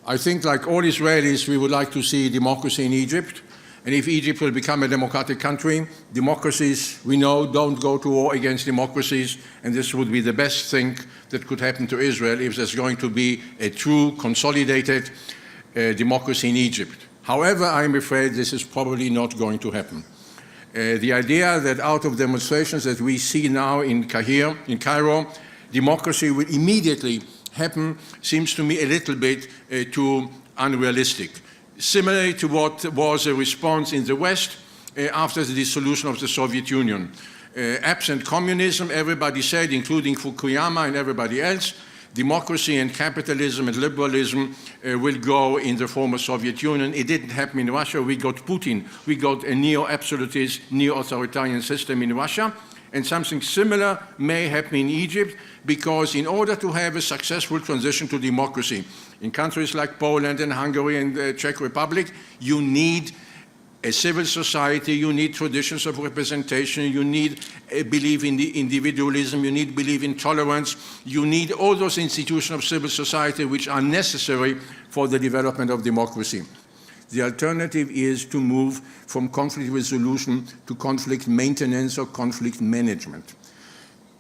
I think, like all Israelis, we would like to see democracy in Egypt. And if Egypt will become a democratic country, democracies, we know, don't go to war against democracies, and this would be the best thing that could happen to Israel if there's going to be a true, consolidated democracy in Egypt. However, I'm afraid this is probably not going to happen. The idea that out of demonstrations that we see now in Cairo, democracy will immediately happen seems to me a little bit too unrealistic. Similarly to what was a response in the West after the dissolution of the Soviet Union. Absent communism, everybody said, including Fukuyama and everybody else, democracy and capitalism and liberalism will go in the former Soviet Union. It didn't happen in Russia. We got Putin. We got a neo-absolutist, neo-authoritarian system in Russia. And something similar may happen in Egypt, because in order to have a successful transition to democracy in countries like Poland and Hungary and the Czech Republic, you need a civil society, you need traditions of representation, you need a belief in the individualism, you need belief in tolerance, you need all those institutions of civil society which are necessary for the development of democracy. The alternative is to move from conflict resolution to conflict maintenance or conflict management.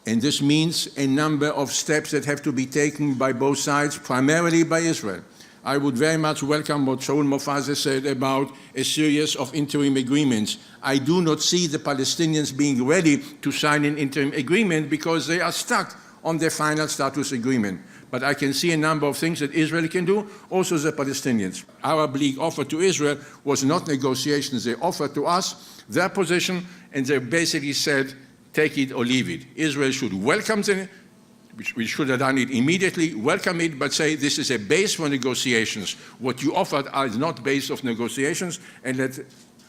And this means a number of steps that have to be taken by both sides, primarily by Israel. I would very much welcome what Shaul Mofazeh said about a series of interim agreements. I do not see the Palestinians being ready to sign an interim agreement because they are stuck on their final status agreement. But I can see a number of things that Israel can do, also the Palestinians. Our Brig offer to Israel was not negotiations. They offered to us their position, and they basically said, take it or leave it. Israel should welcome them. We should have done it immediately, welcome it, but say this is a base for negotiations. What you offered is not base of negotiations, and let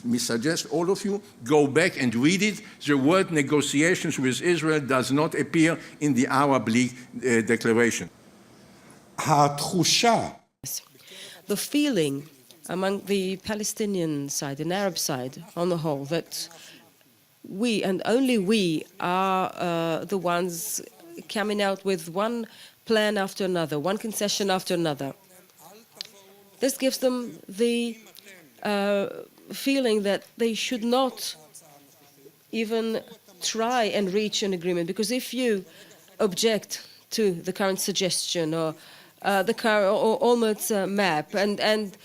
me suggest all of you go back and read it. The word negotiations with Israel does not appear in the Arab League declaration. The feeling among the Palestinian side and Arab side on the whole that we and only we are the ones coming out with one plan after another, one concession after another. This gives them the feeling that they should not even try and reach an agreement, because if you object to the current suggestion or the current or Olmert's map and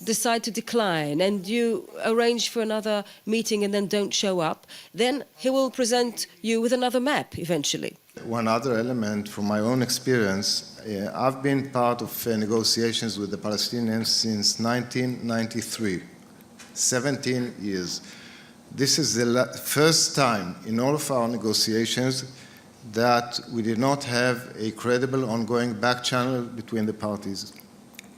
decide to decline, and you arrange for another meeting and then don't show up, then he will present you with another map eventually. One other element from my own experience, I've been part of negotiations with the Palestinians since 1993, 17 years. This is the first time in all of our negotiations that we did not have a credible ongoing back channel between the parties.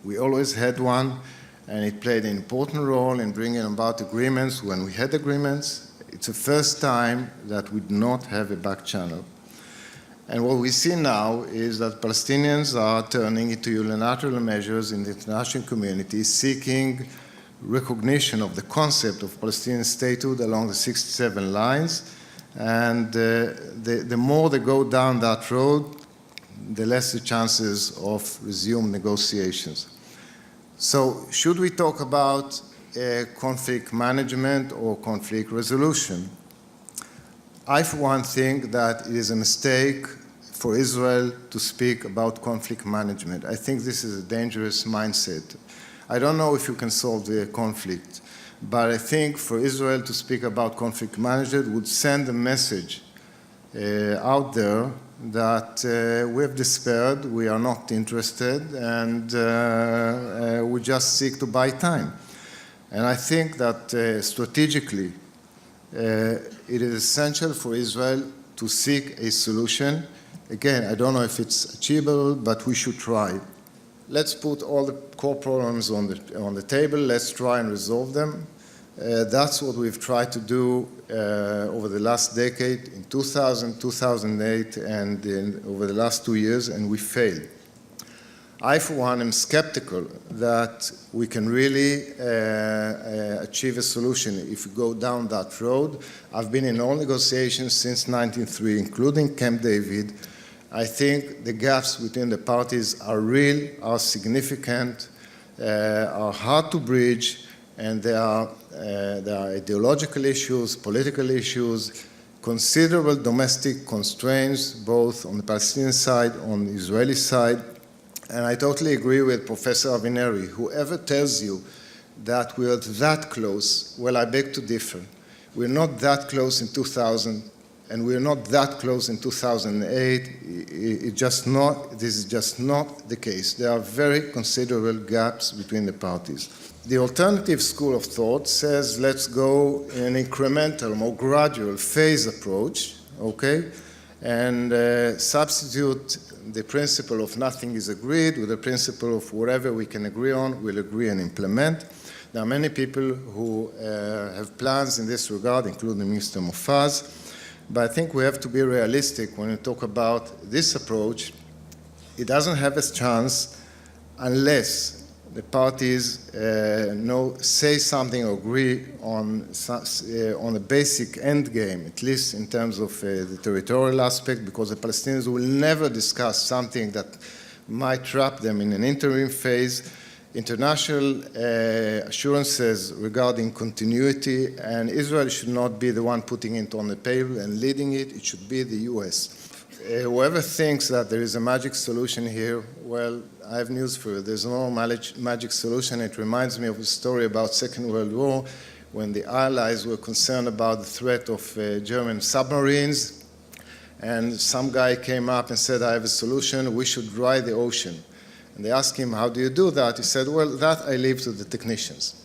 We always had one, and it played an important role in bringing about agreements when we had agreements. It's the first time that we do not have a back channel. And what we see now is that Palestinians are turning into unilateral measures in the international community, seeking recognition of the concept of Palestinian statehood along the 67 lines. And the more they go down that road, the less the chances of resume negotiations. So should we talk about conflict management or conflict resolution? I, for one, think that it is a mistake for Israel to speak about conflict management. I think this is a dangerous mindset. I don't know if you can solve the conflict, but I think for Israel to speak about conflict management would send a message out there that we have despaired, we are not interested, and we just seek to buy time. And I think that strategically, it is essential for Israel to seek a solution. Again, I don't know if it's achievable, but we should try. Let's put all the core problems on the table. Let's try and resolve them. That's what we've tried to do over the last decade, in 2000, 2008, and over the last 2 years, and we failed. I, for one, am skeptical that we can really achieve a solution if we go down that road. I've been in all negotiations since 1903, including Camp David. I think the gaps between the parties are real, are significant, are hard to bridge, and there are ideological issues, political issues, considerable domestic constraints, both on the Palestinian side, on the Israeli side. And I totally agree with Professor Avineri. Whoever tells you that we are that close, well, I beg to differ. We're not that close in 2000, and we're not that close in 2008. This is just not the case. There are very considerable gaps between the parties. The alternative school of thought says, let's go in an incremental, more gradual phase approach, okay? And substitute the principle of nothing is agreed with the principle of whatever we can agree on, we'll agree and implement. There are many people who have plans in this regard, including Mr. Mofaz, but I think we have to be realistic when we talk about this approach. It doesn't have a chance unless the parties say something or agree on a basic end game, at least in terms of the territorial aspect, because the Palestinians will never discuss something that might trap them in an interim phase. International assurances regarding continuity, and Israel should not be the one putting it on the table and leading it. It should be the US. Whoever thinks that there is a magic solution here, well, I have news for you. There's no magic solution. It reminds me of a story about Second World War when the Allies were concerned about the threat of German submarines, and some guy came up and said, I have a solution. We should dry the ocean. And they asked him, how do you do that? He said, well, that I leave to the technicians.